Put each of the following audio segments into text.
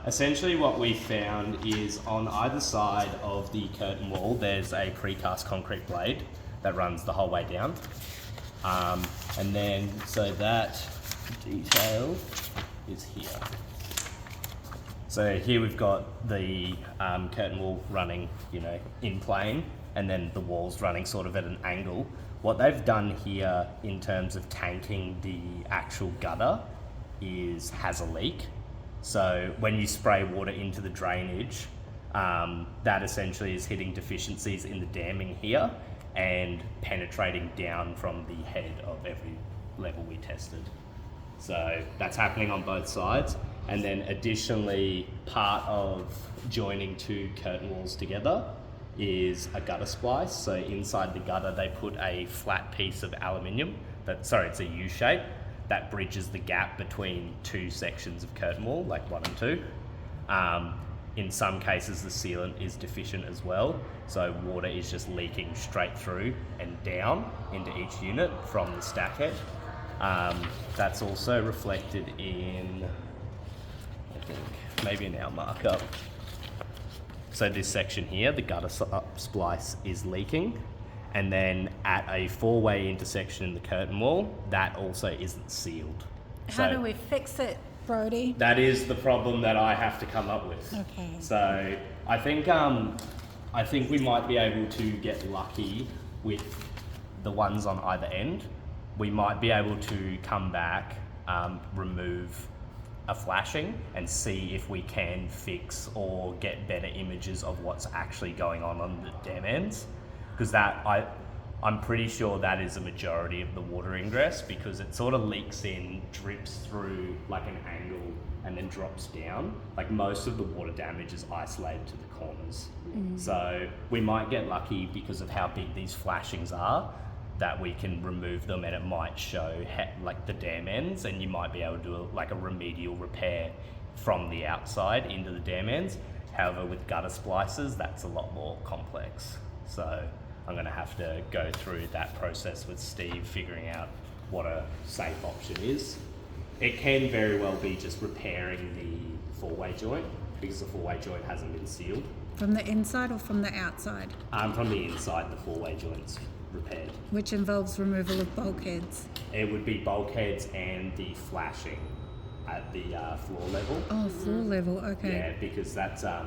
Essentially what we found is on either side of the curtain wall there's a precast concrete blade that runs the whole way down. And then, so that detail is here. So here we've got the curtain wall running, in plane, and then the walls running sort of at an angle. What they've done here in terms of tanking the actual gutter has a leak. So when you spray water into the drainage, that essentially is hitting deficiencies in the damming here and penetrating down from the head of every level we tested. So that's happening on both sides. And then additionally, part of joining two curtain walls together is a gutter splice. So inside the gutter, they put a flat piece of aluminium, it's a U shape, that bridges the gap between two sections of curtain wall, like 1 and 2. In some cases, the sealant is deficient as well, so water is just leaking straight through and down into each unit from the stack head. That's also reflected in, I think, maybe in our markup. So this section here, the gutter splice is leaking, and then at a 4-way intersection in the curtain wall, that also isn't sealed. How do we fix it, Brody? That is the problem that I have to come up with. Okay. So I think we might be able to get lucky with the ones on either end. We might be able to come back, remove a flashing and see if we can fix or get better images of what's actually going on the dam ends. Because I'm pretty sure that is a majority of the water ingress, because it sort of leaks in, drips through like an angle and then drops down. Like most of the water damage is isolated to the corners. So we might get lucky because of how big these flashings are, that we can remove them and it might show like the dam ends, and you might be able to do a remedial repair from the outside into the dam ends. However, with gutter splices, that's a lot more complex. So I'm going to have to go through that process with Steve, figuring out what a safe option is. It can very well be just repairing the 4-way joint, because the 4-way joint hasn't been sealed. From the inside or from the outside? From the inside, the 4-way joint's repaired. Which involves removal of bulkheads? It would be bulkheads and the flashing at the floor level. Oh, floor level, okay. Yeah, because that's, I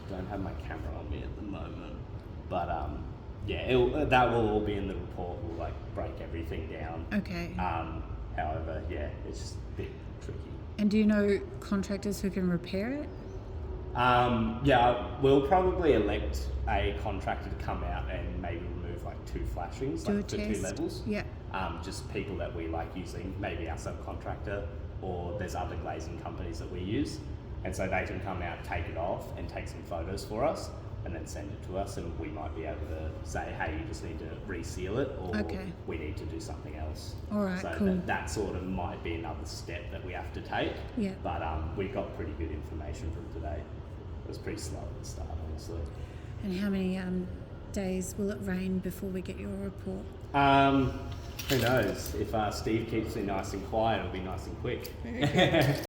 don't have my camera on me at the moment, but that will all be in the report. We'll break everything down. Okay. However, it's just a bit tricky. And do you know contractors who can repair it? We'll probably elect a contractor to come out and maybe remove 2 flashings, for 2 levels. Yeah. Just people that we like using, maybe our subcontractor, or there's other glazing companies that we use. And so they can come out, take it off and take some photos for us and then send it to us, and we might be able to say, hey, you just need to reseal it, or we need to do something else. All right, so cool. that sort of might be another step that we have to take. Yeah. But we got pretty good information from today. It was pretty slow at the start, honestly. And how many days will it rain before we get your report? Who knows? If Steve keeps me nice and quiet, it'll be nice and quick.